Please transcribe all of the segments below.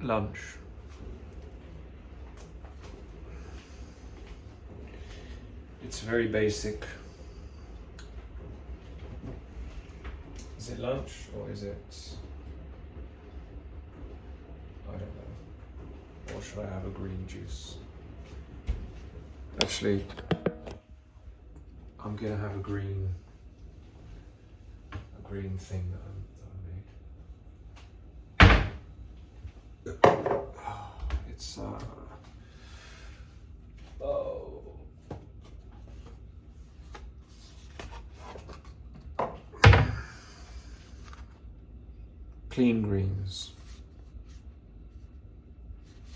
Lunch. It's very basic. Is it lunch or is it... I don't know. Or should I have a green juice? Actually, I'm gonna have a green thing that I made. It's clean greens,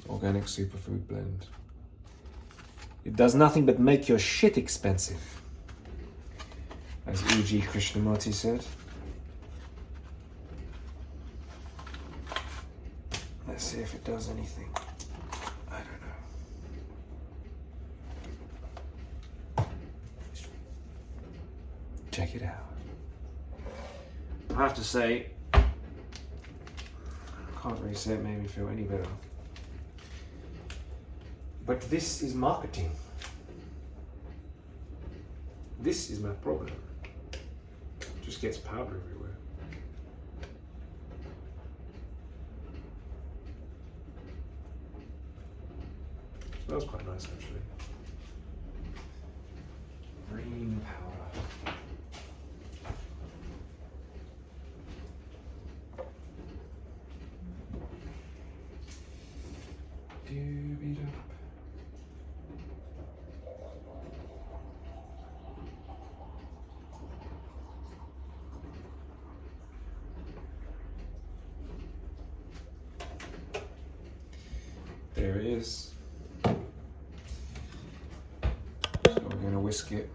organic superfood blend. It does nothing but make your shit expensive, as E.G. Krishnamurti said. Let's see if it does anything. I don't know. Check it out. I have to say, I can't really say it made me feel any better. But this is marketing. This is my problem. It just gets powder everywhere. Smells quite nice actually. Green powder. Doobie-doo. There it is. So we're going to whisk it.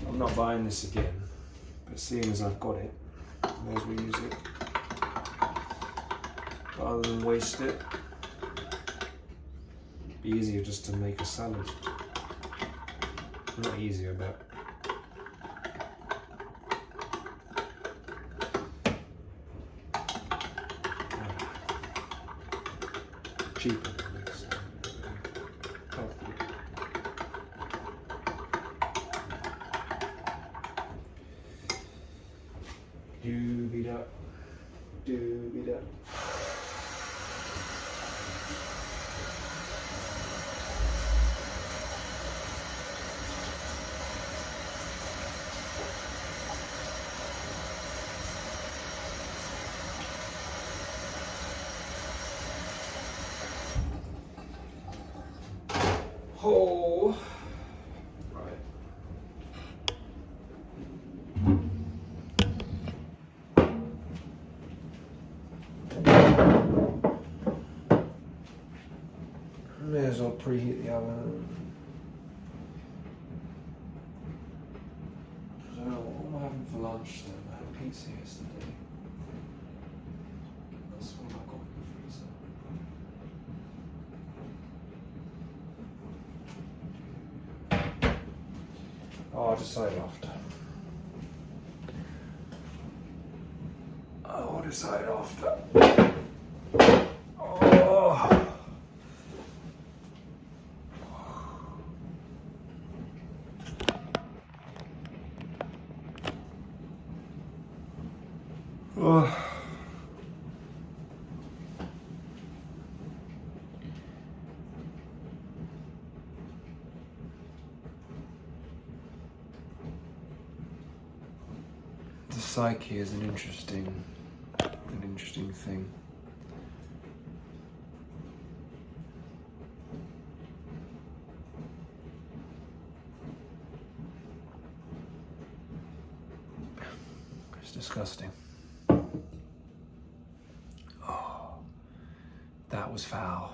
I'm not buying this again, but seeing as I've got it, may as well use it rather than waste it. Be easier just to make a salad. Not easier, but cheaper than this. Healthy. Doobie-da, doobie-da. Oh, right. May as well preheat the oven. So, what am I having for lunch then? I had pizza yesterday. That's what I got in the freezer. Oh, I'll decide after. I'll decide after. Oh. Oh. The psyche is an interesting thing. It's disgusting. Oh, that was foul.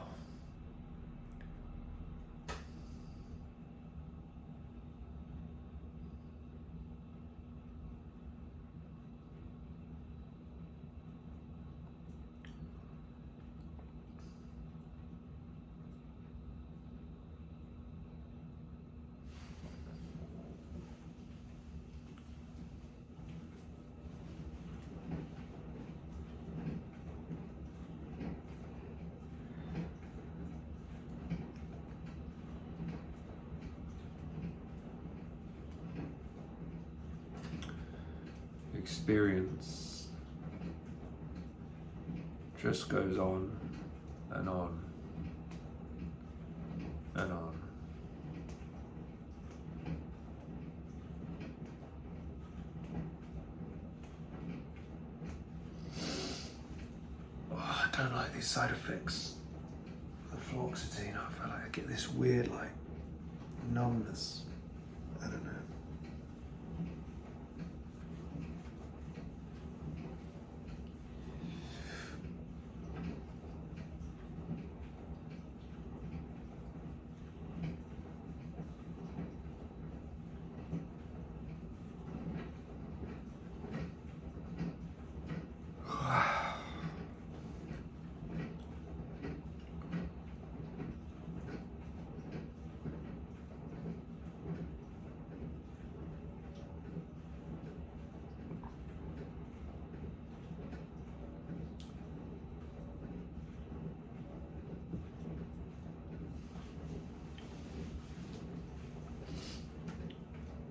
experience just goes on and on and on. Oh, I don't like these side effects of fluoxetine. I feel like I get this weird like numbness. I don't know.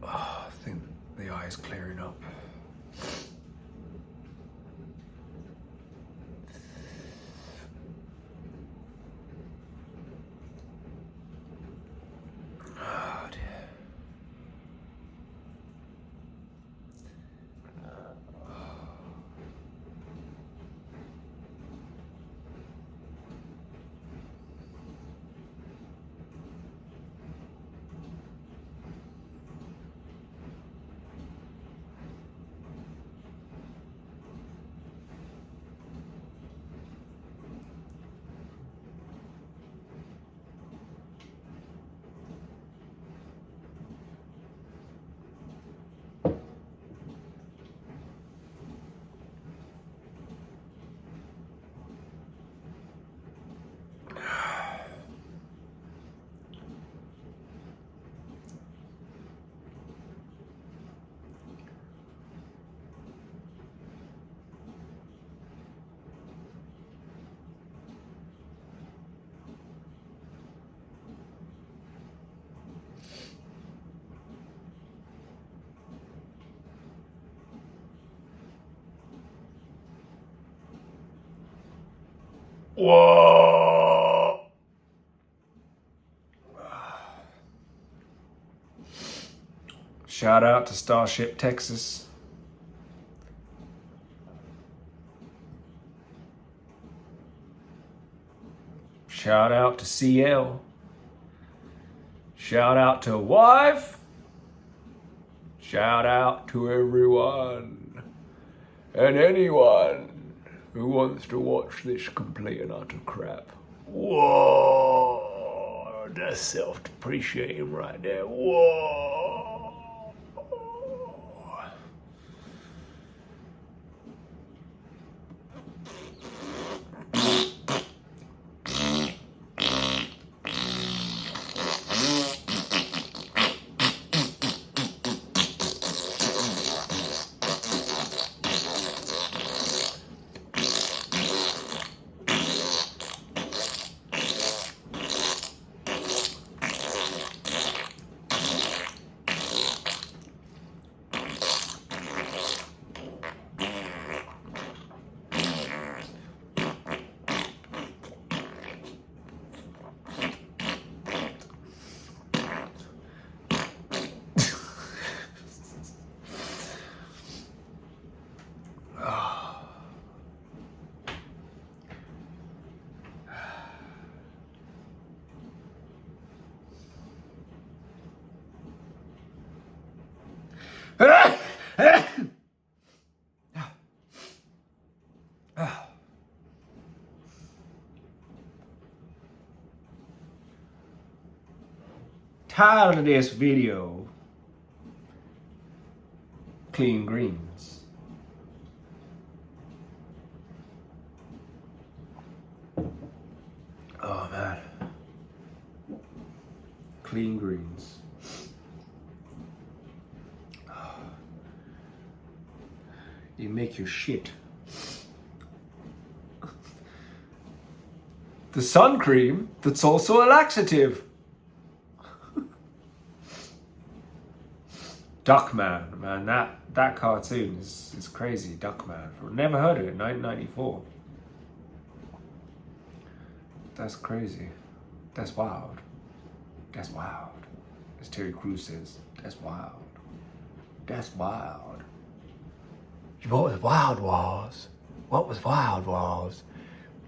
I think the eye is clearing up. Oh dear. Whoa! Shout out to Starship, Texas. Shout out to CL. Shout out to wife. Shout out to everyone and anyone who wants to watch this complete and utter crap. Whoa, that's self-depreciating right there. Whoa. Title of this video, Clean Greens. Oh man. Clean greens. You make your shit. The sun cream that's also a laxative. Duckman, man, that cartoon is crazy. Duckman, never heard of it. 1994. That's crazy. That's wild. That's wild. As Terry Crews says, that's wild. That's wild. What was wild was? What was wild was?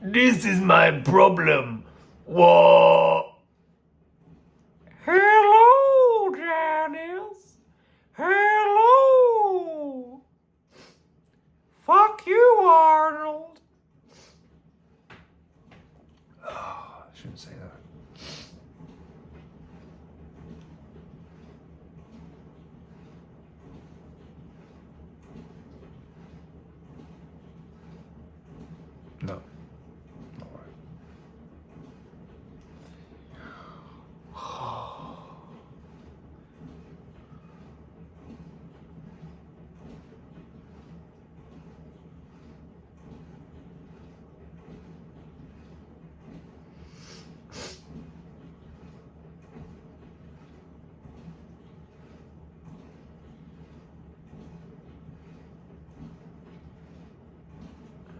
This is my problem. What? Hello, Janice. Hello. Fuck you, Arnold. Oh, I shouldn't say that. No. Not right.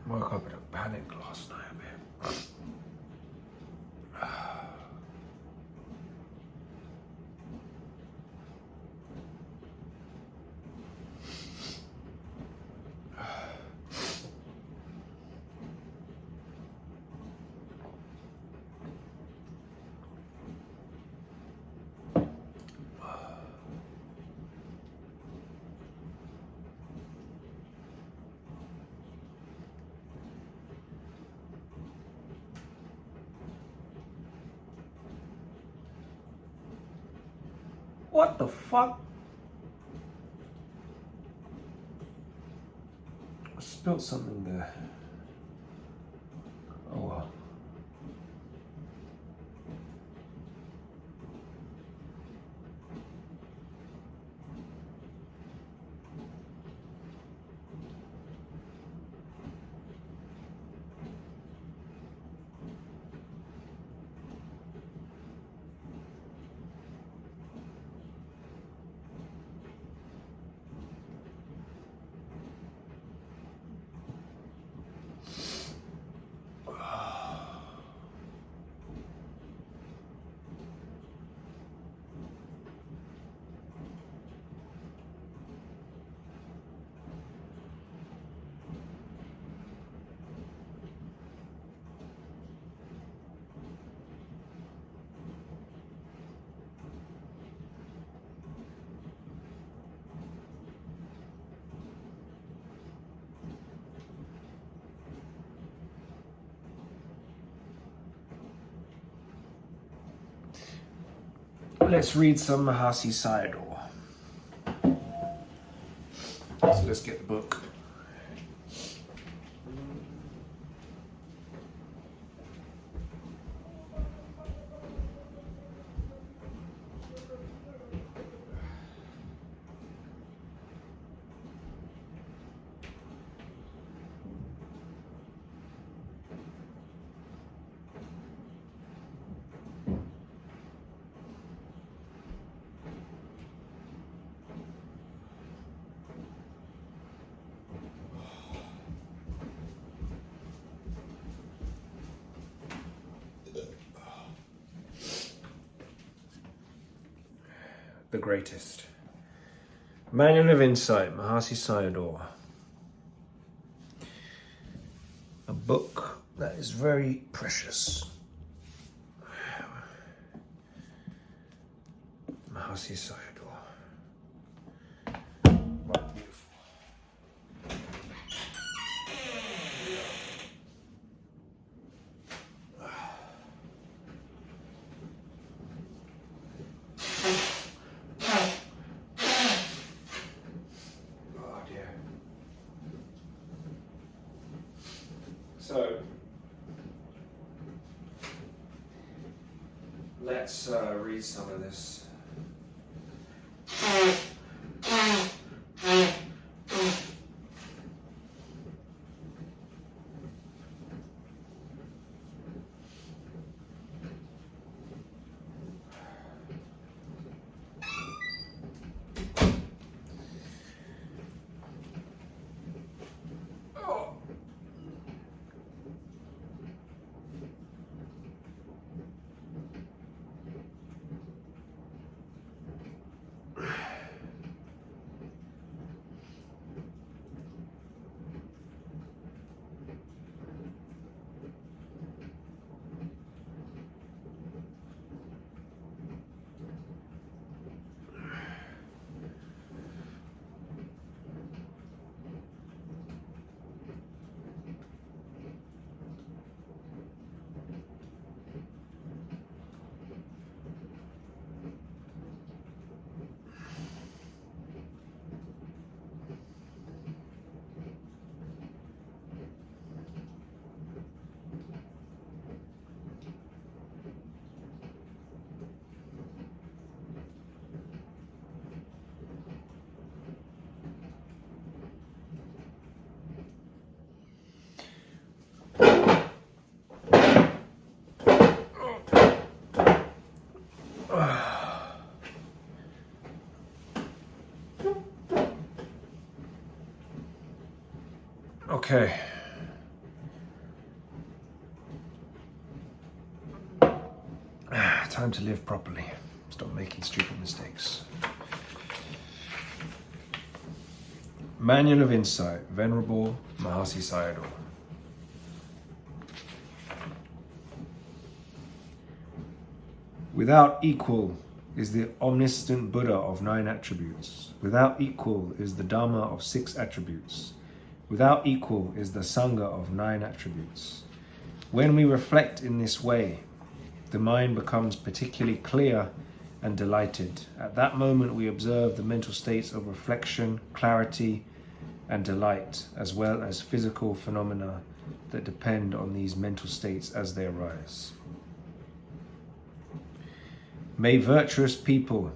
Woke up in a panic last night a bit. What the fuck? I spilled something there. Oh well. Let's read some Mahasi Sayadaw. So let's get the book. The greatest. Manual of Insight, Mahasi Sayadaw. A book that is very precious. Mahasi Sayadaw. What beautiful. So, let's read some of this. Okay. Time to live properly. Stop making stupid mistakes. Manual of Insight, Venerable Mahasi Sayadaw. Without equal is the omniscient Buddha of 9 attributes. Without equal is the Dharma of 6 attributes. Without equal is the Sangha of 9 attributes. When we reflect in this way, the mind becomes particularly clear and delighted. At that moment we observe the mental states of reflection, clarity, and delight, as well as physical phenomena that depend on these mental states as they arise. May virtuous people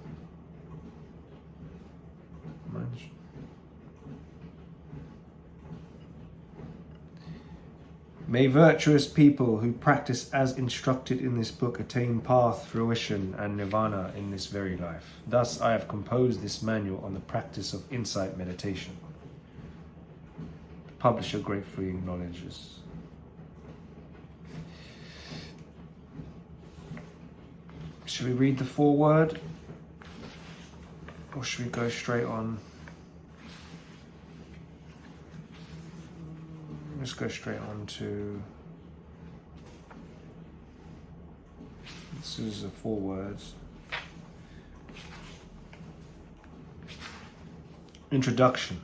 who practice as instructed in this book attain path, fruition, and nirvana in this very life. Thus I have composed this manual on the practice of insight meditation. The publisher gratefully acknowledges. Should we read the foreword? Or should we go straight on? Let's go straight on to... This is the forewords. Introduction.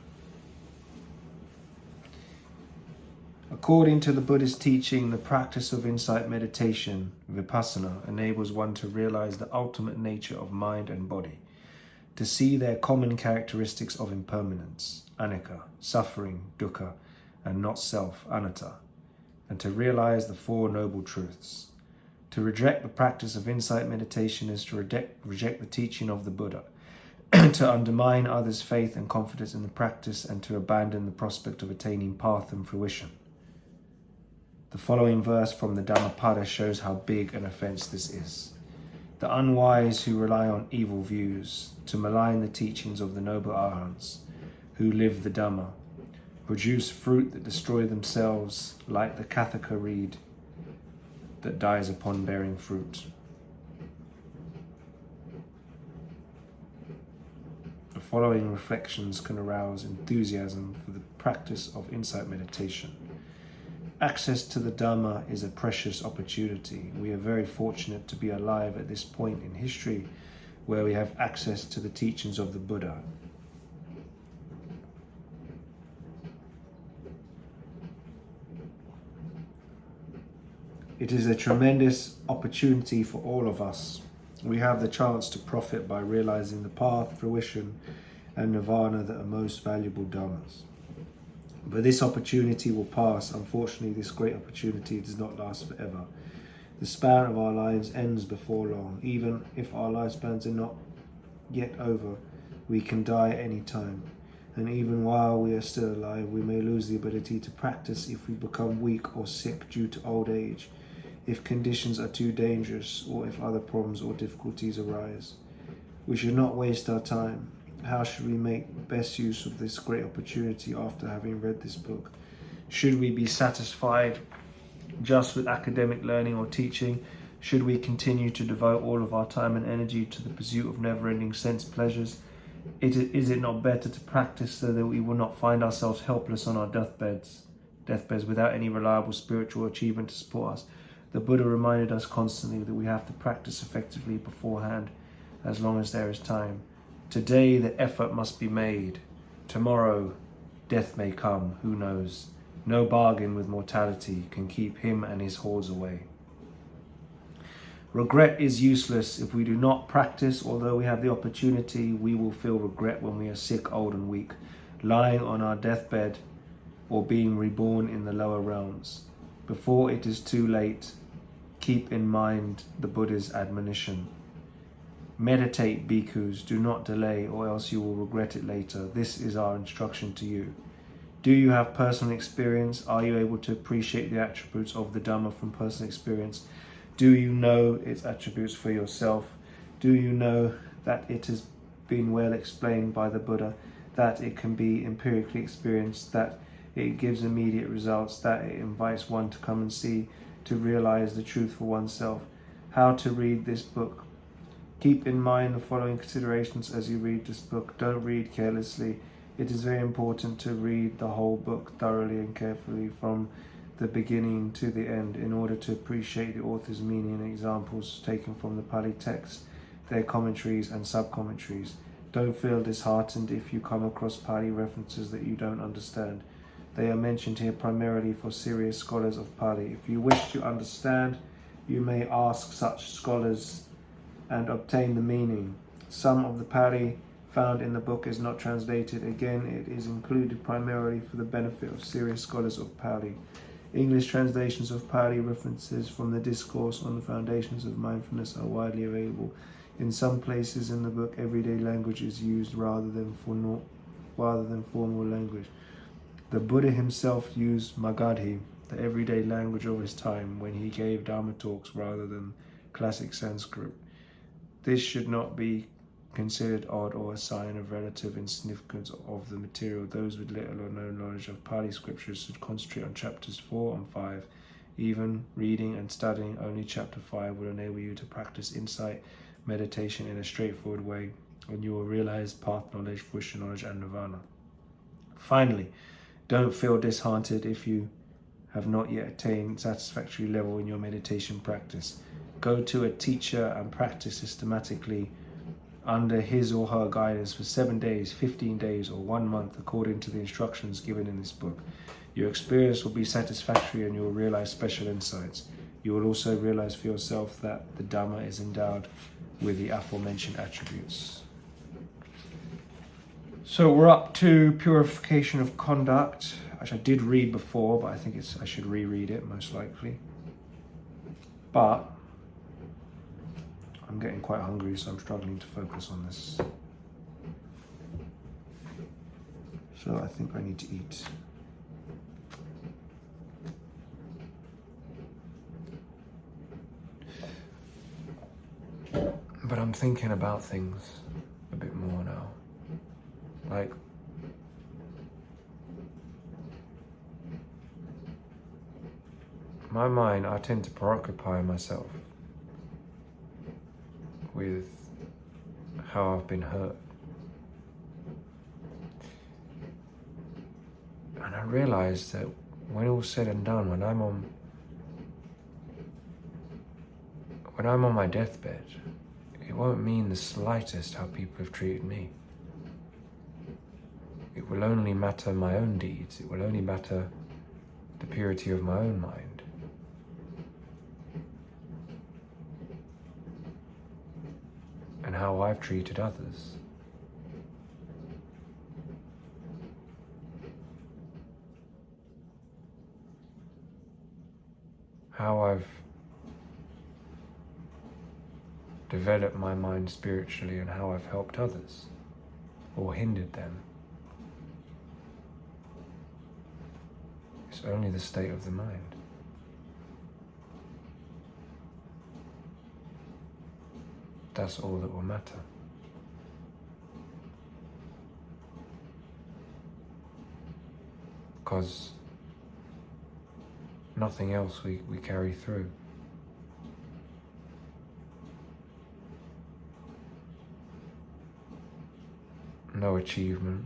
According to the Buddhist teaching, the practice of insight meditation, vipassana, enables one to realize the ultimate nature of mind and body, to see their common characteristics of impermanence, anicca, suffering, dukkha, and not self, anatta, and to realize the 4 noble truths. To reject the practice of insight meditation is to reject the teaching of the Buddha, to undermine others' faith and confidence in the practice, and to abandon the prospect of attaining path and fruition. The following verse from the Dhammapada shows how big an offense this is. The unwise who rely on evil views, to malign the teachings of the noble arhats, who live the Dhamma, produce fruit that destroy themselves like the kathaka reed that dies upon bearing fruit. The following reflections can arouse enthusiasm for the practice of insight meditation. Access to the Dhamma is a precious opportunity. We are very fortunate to be alive at this point in history where we have access to the teachings of the Buddha. It is a tremendous opportunity for all of us. We have the chance to profit by realizing the path, fruition, and nirvana that are most valuable dhammas. But this opportunity will pass. Unfortunately, this great opportunity does not last forever. The span of our lives ends before long. Even if our lifespans are not yet over, we can die at any time. And even while we are still alive, we may lose the ability to practice if we become weak or sick due to old age, if conditions are too dangerous, or if other problems or difficulties arise. We should not waste our time. How should we make best use of this great opportunity after having read this book? Should we be satisfied just with academic learning or teaching? Should we continue to devote all of our time and energy to the pursuit of never-ending sense pleasures? Is it not better to practice so that we will not find ourselves helpless on our deathbeds without any reliable spiritual achievement to support us? The Buddha reminded us constantly that we have to practice effectively beforehand, as long as there is time. Today the effort must be made. Tomorrow death may come, who knows? No bargain with mortality can keep him and his hordes away. Regret is useless if we do not practice. Although we have the opportunity, we will feel regret when we are sick, old and weak, lying on our deathbed or being reborn in the lower realms. Before it is too late, keep in mind the Buddha's admonition. Meditate, bhikkhus, do not delay, or else you will regret it later. This is our instruction to you. Do you have personal experience? Are you able to appreciate the attributes of the Dhamma from personal experience? Do you know its attributes for yourself? Do you know that it has been well explained by the Buddha, that it can be empirically experienced, that It gives immediate results that it invites one to come and see, to realize the truth for oneself. How to read this book. Keep in mind the following considerations as you read this book. Don't read carelessly. It is very important to read the whole book thoroughly and carefully from the beginning to the end in order to appreciate the author's meaning and examples taken from the Pali text, their commentaries and sub-commentaries. Don't feel disheartened if you come across Pali references that you don't understand. They are mentioned here primarily for serious scholars of Pali. If you wish to understand, you may ask such scholars and obtain the meaning. Some of the Pali found in the book is not translated. Again, it is included primarily for the benefit of serious scholars of Pali. English translations of Pali references from the Discourse on the Foundations of Mindfulness are widely available. In some places in the book, everyday language is used rather than formal language. The Buddha himself used Magadhi, the everyday language of his time, when he gave Dharma talks rather than classic Sanskrit. This should not be considered odd or a sign of relative insignificance of the material. Those with little or no knowledge of Pali scriptures should concentrate on chapters 4 and 5. Even reading and studying only chapter 5 will enable you to practice insight meditation in a straightforward way, and you will realize path knowledge, Vishnu knowledge, and nirvana. Finally, don't feel disheartened if you have not yet attained satisfactory level in your meditation practice. Go to a teacher and practice systematically under his or her guidance for 7 days, 15 days, or 1 month according to the instructions given in this book. Your experience will be satisfactory and you will realize special insights. You will also realize for yourself that the Dhamma is endowed with the aforementioned attributes. So we're up to purification of conduct, which I did read before, but I think I should reread it most likely. But I'm getting quite hungry, so I'm struggling to focus on this. So I think I need to eat. But I'm thinking about things a bit more now. Like, my mind, I tend to preoccupy myself with how I've been hurt. And I realize that when all's said and done, when I'm on my deathbed, it won't mean the slightest how people have treated me. It will only matter my own deeds. It will only matter the purity of my own mind. And how I've treated others. How I've developed my mind spiritually and how I've helped others or hindered them. It's only the state of the mind. That's all that will matter. Because nothing else we carry through. No achievement,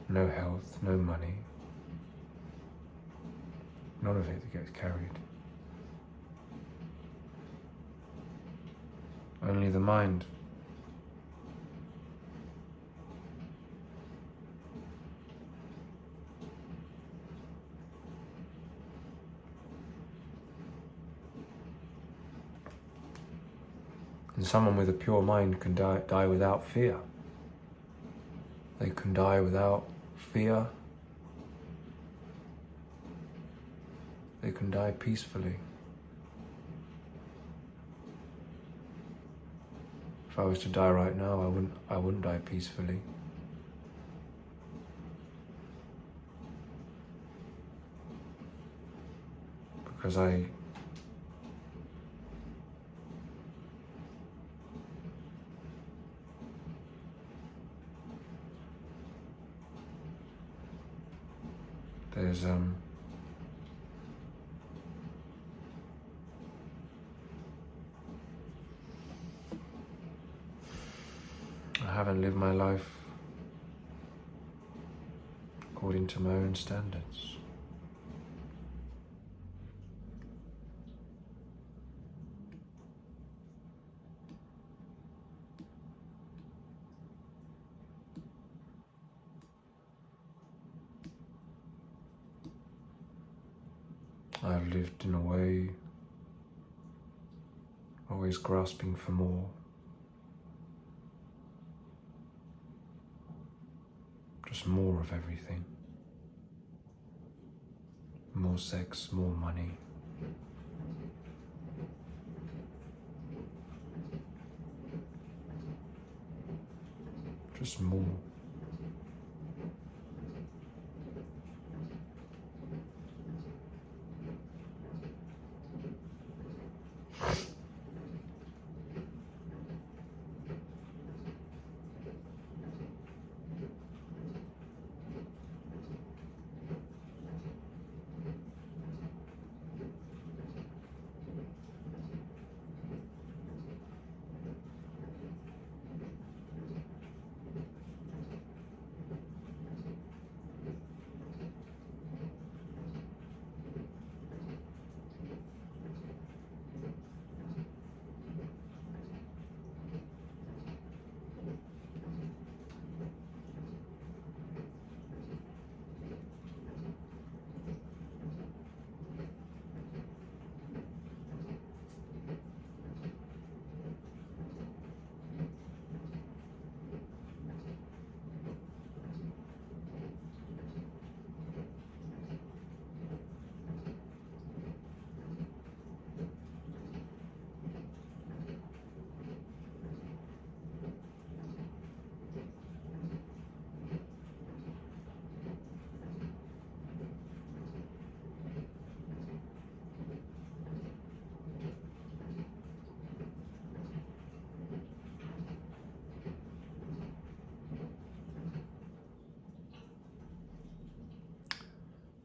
no health, no money. None of it gets carried. Only the mind. And someone with a pure mind can die without fear. They can die without fear. They can die peacefully. If I was to die right now, I wouldn't die peacefully. Because I There's I haven't lived my life according to my own standards. I've lived in a way always grasping for more. Just more of everything. More sex, more money. Just more.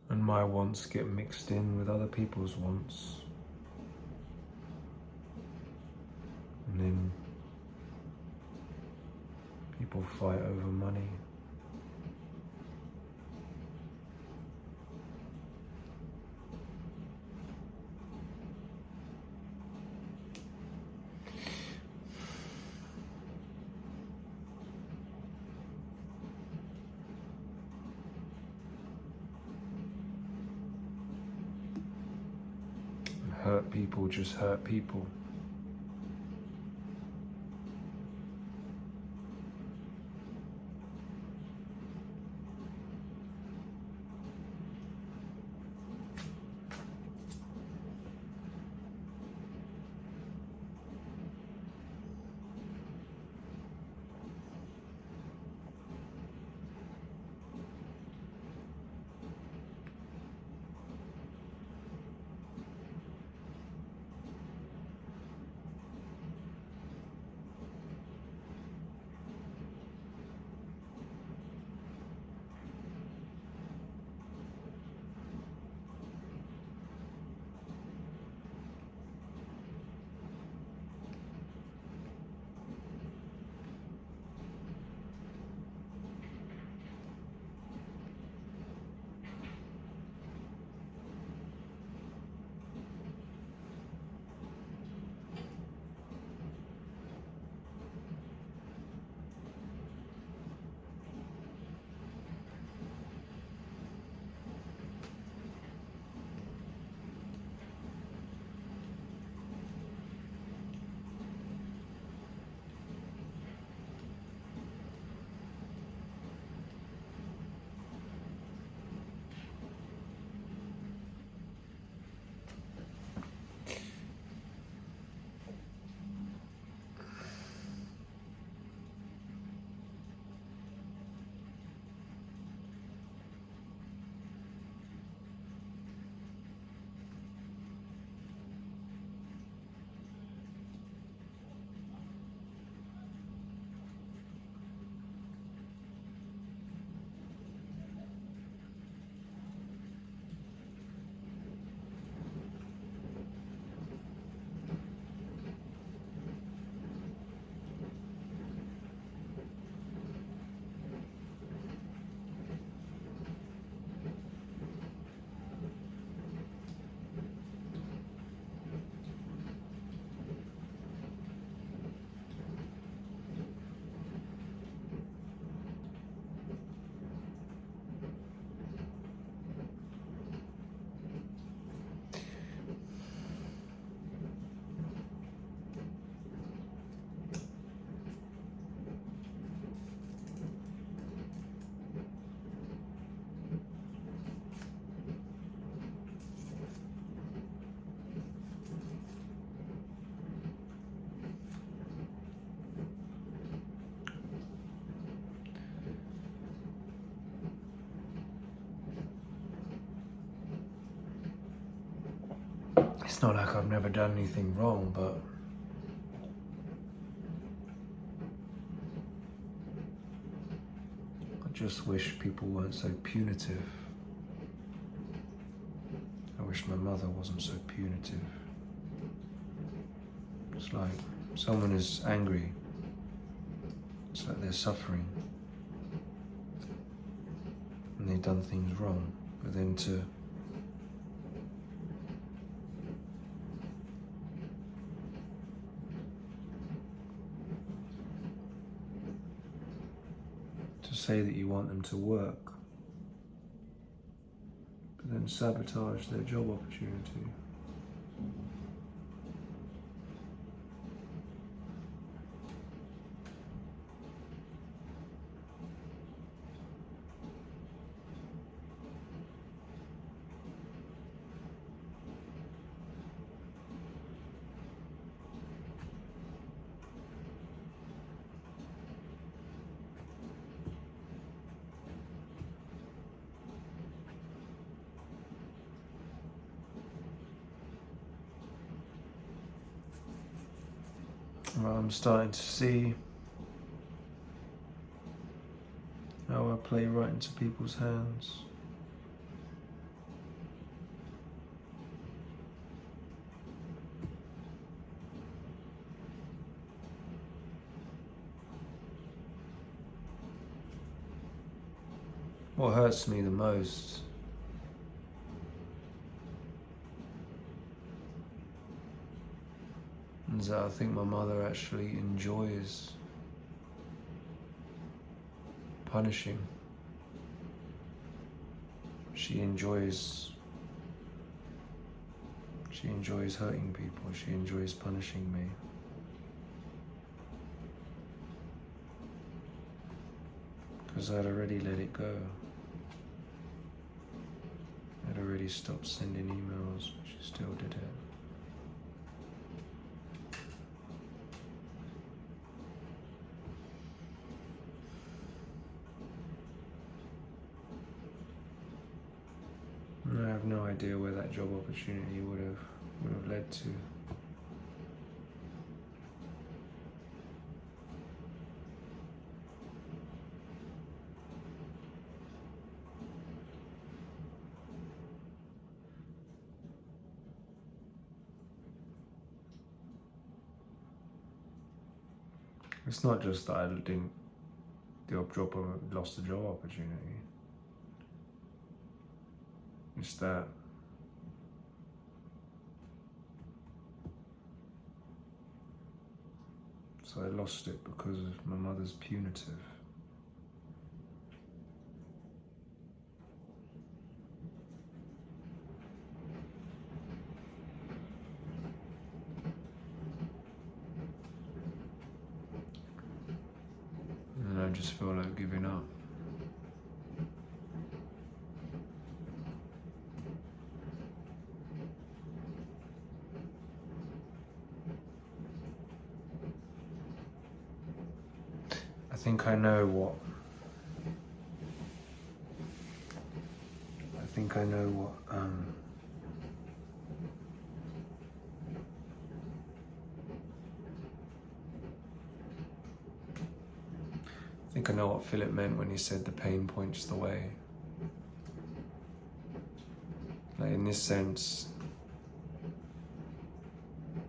And my wants get mixed in with other people's wants. And then people fight over money. Hurt people just hurt people. it's not like I've never done anything wrong, but I just wish people weren't so punitive. I wish my mother wasn't so punitive. It's like someone is angry. It's like they're suffering. And they've done things wrong. But then to say that you want them to work, but then sabotage their job opportunity. Well, I'm starting to see how I play right into people's hands. What hurts me the most is that I think my mother actually enjoys punishing. She enjoys hurting people. She enjoys punishing me. Because I'd already let it go. I'd already stopped sending emails, but she still did it. I have no idea where that job opportunity would have led to. It's not just that I lost the job opportunity. It's that so I lost it because of my mother's punitive. And I just feel like giving up. I think I know what Philip meant when he said the pain points the way. Like in this sense,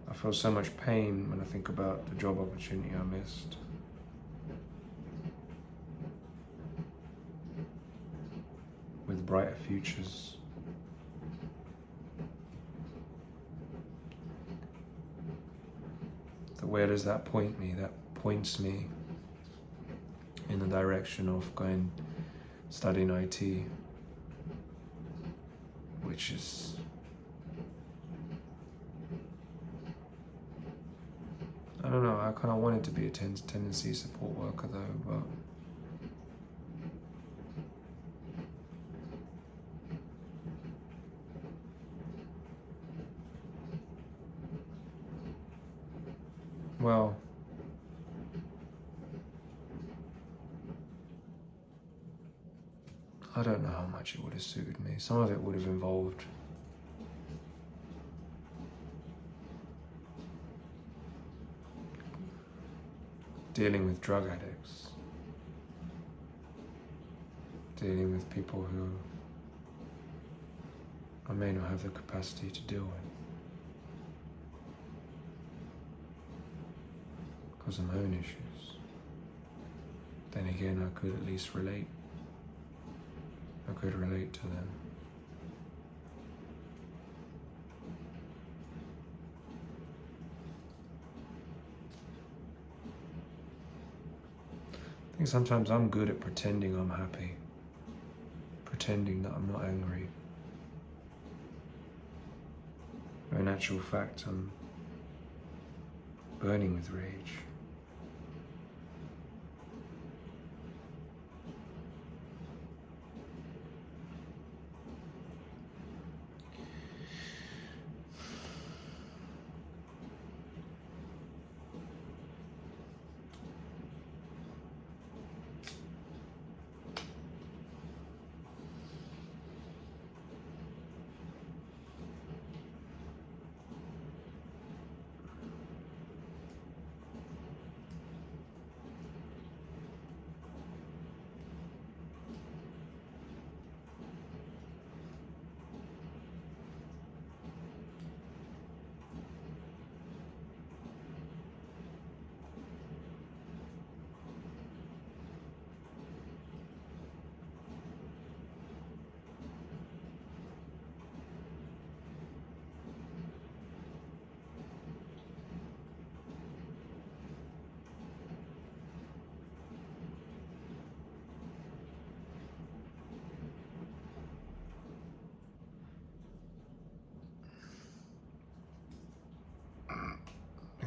I feel so much pain when I think about the job opportunity I missed. With brighter futures. So where does that point me? That points me in the direction of studying IT, which is I don't know, I kind of wanted to be a tendency support worker though, but well, I don't know how much it would have suited me. Some of it would have involved dealing with drug addicts, dealing with people who I may not have the capacity to deal with because of my own issues. Then again, I could at least relate. I could relate to them. I think sometimes I'm good at pretending I'm happy, pretending that I'm not angry. But in actual fact, I'm burning with rage.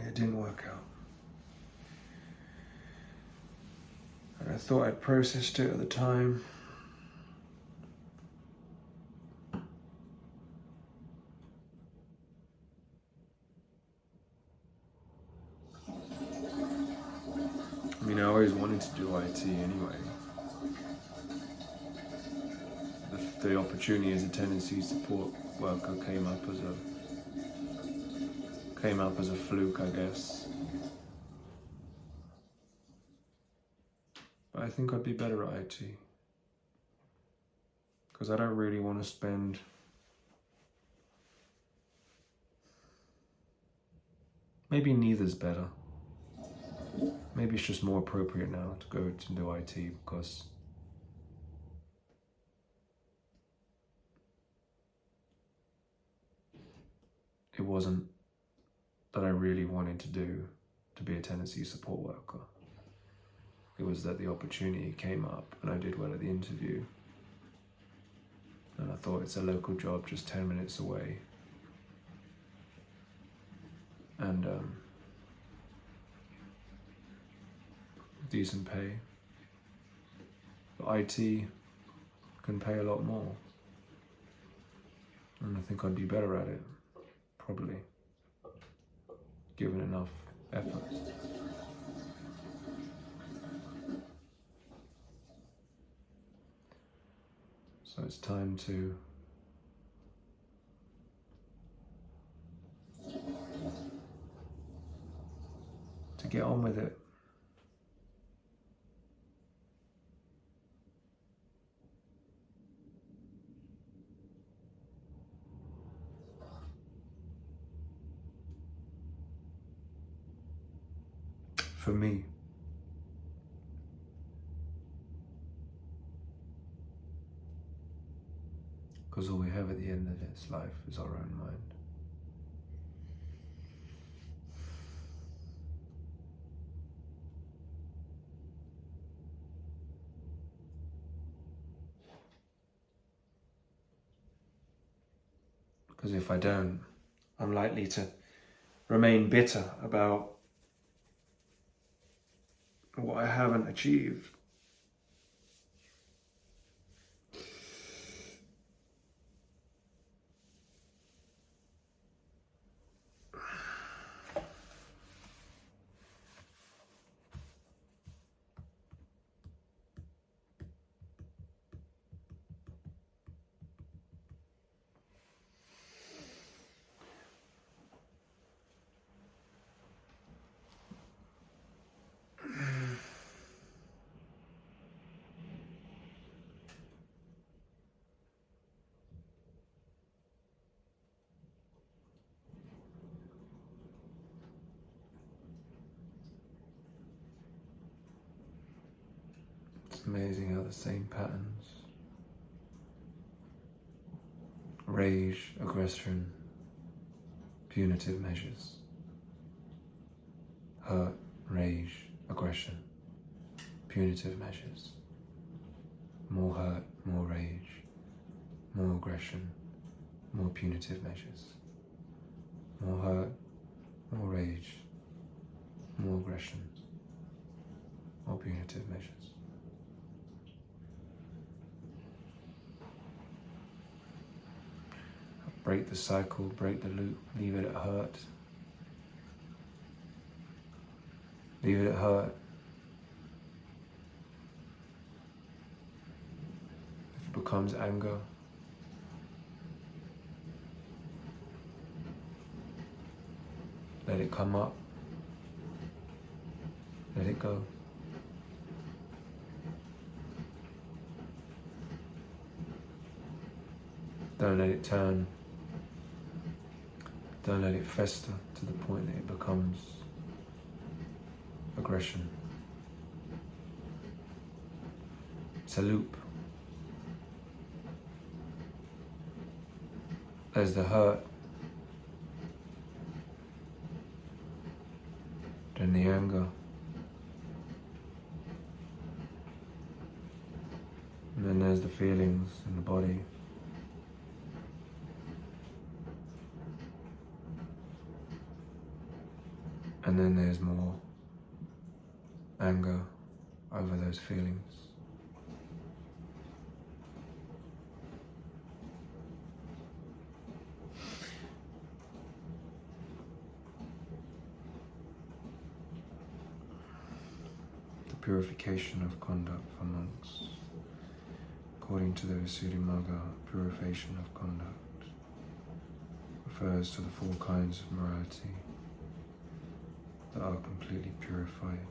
It didn't work out. And I thought I'd processed it at the time. I mean, I always wanted to do IT anyway. The opportunity as a tenancy support worker came up as a fluke, I guess. But I think I'd be better at IT. Because I don't really want to spend maybe neither's better. Maybe it's just more appropriate now to go to do IT because it wasn't that I really wanted to do to be a tenancy support worker. It was that the opportunity came up and I did well at the interview. And I thought it's a local job just 10 minutes away. And decent pay. But IT can pay a lot more. And I think I'd be better at it, probably, given enough effort. So it's time to get on with it. For me. Because all we have at the end of this life is our own mind. Because if I don't, I'm likely to remain bitter about what I haven't achieved. amazing how the same patterns, rage, aggression, punitive measures, hurt, rage, aggression, punitive measures, more hurt, more rage, more aggression, more punitive measures, more hurt, more rage, more aggression, more punitive measures. Break the cycle, break the loop, leave it at hurt. Leave it at hurt. If it becomes anger, let it come up. Let it go. Don't let it turn. Don't let it fester to the point that it becomes aggression. It's a loop. There's the hurt, then the anger, and then there's the feelings in the body. And then there's more anger over those feelings. The purification of conduct for monks. According to the Visuddhimagga, purification of conduct refers to the 4 kinds of morality that are completely purified